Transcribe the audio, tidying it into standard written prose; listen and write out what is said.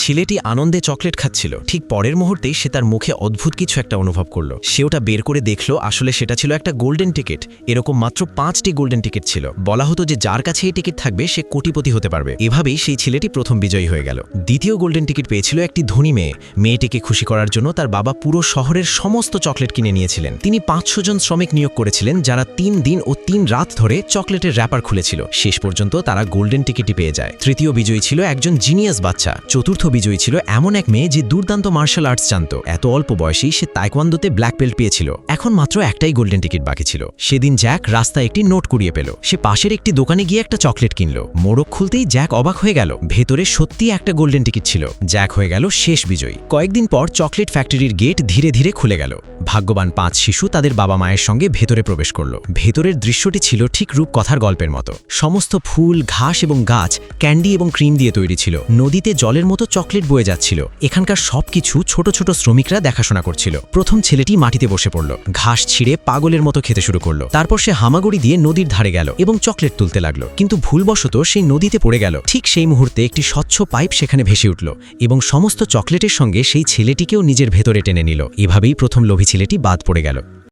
ছেলেটি আনন্দে চকলেট খাচ্ছিল, ঠিক পরের মুহূর্তেই সে তার মুখে অদ্ভুত কিছু একটা অনুভব করল। সে ওটা বের করে দেখল, আসলে সেটা ছিল একটা গোল্ডেন টিকিট। এরকম মাত্র 5টি গোল্ডেন টিকিট ছিল। বলা হতো যে যার কাছে এই টিকিট থাকবে সে কোটিপতি হতে পারবে। এভাবেই সেই ছেলেটি প্রথম বিজয়ী হয়ে গেল। দ্বিতীয় গোল্ডেন টিকিট পেয়েছিল একটি ধনী মেয়ে। মেয়েটিকে খুশি করার জন্য তার বাবা পুরো শহরের সমস্ত চকলেট কিনে নিয়েছিলেন। তিনি 500 জন শ্রমিক নিয়োগ করেছিলেন যারা 3 দিন ও 3 রাত ধরে চকলেটের র্যাপার খুলেছিল। শেষ পর্যন্ত তারা গোল্ডেন টিকিটটি পেয়ে যায়। তৃতীয় বিজয়ী ছিল একজন জিনিয়াস বাচ্চা। চতুর্থ বিজয়ী ছিল এমন এক মেয়ে যে দুর্দান্ত মার্শাল আর্টস জানত। এত অল্প বয়সেই সে তাইকোয়ান্দোতে ব্ল্যাক বেল্ট পেয়েছিল। এখন মাত্র একটাই গোল্ডেন টিকিট বাকি ছিল। সেদিন জ্যাক রাস্তায় একটি নোট কুড়িয়ে পেল। সে পাশের একটি দোকানে গিয়ে একটা চকলেট কিনল। মোড়ক খুলতেই জ্যাক অবাক হয়ে গেল, ভেতরে সত্যিই একটা গোল্ডেন টিকিট ছিল। জ্যাক হয়ে গেল শেষ বিজয়ী। কয়েকদিন পর চকলেট ফ্যাক্টরির গেট ধীরে ধীরে খুলে গেল। ভাগ্যবান 5 শিশু তাদের বাবা মায়ের সঙ্গে ভেতরে প্রবেশ করল। ভেতরের দৃশ্যটি ছিল ঠিক রূপকথার গল্পের মতো। সমস্ত ফুল, ঘাস এবং গাছ ক্যান্ডি এবং ক্রিম দিয়ে তৈরি ছিল। নদীতে জলের মতো চকলেট বয়ে যাচ্ছিল। এখানকার সবকিছু ছোট ছোট শ্রমিকরা দেখাশোনা করছিল। প্রথম ছেলেটি মাটিতে বসে পড়ল, ঘাস ছিঁড়ে পাগলের মতো খেতে শুরু করলো। তারপর সে হামাগুড়ি দিয়ে নদীর ধারে গেল এবং চকলেট তুলতে লাগলো। কিন্তু ভুলবশত সেই নদীতে পড়ে গেল। ঠিক সেই মুহূর্তে একটি স্বচ্ছ পাইপ সেখানে ভেসে উঠল এবং সমস্ত চকলেটের সঙ্গে সেই ছেলেটিকেও নিজের ভেতরে টেনে নিল। এভাবেই প্রথম লোভী ছেলেটি বাদ পড়ে গেল।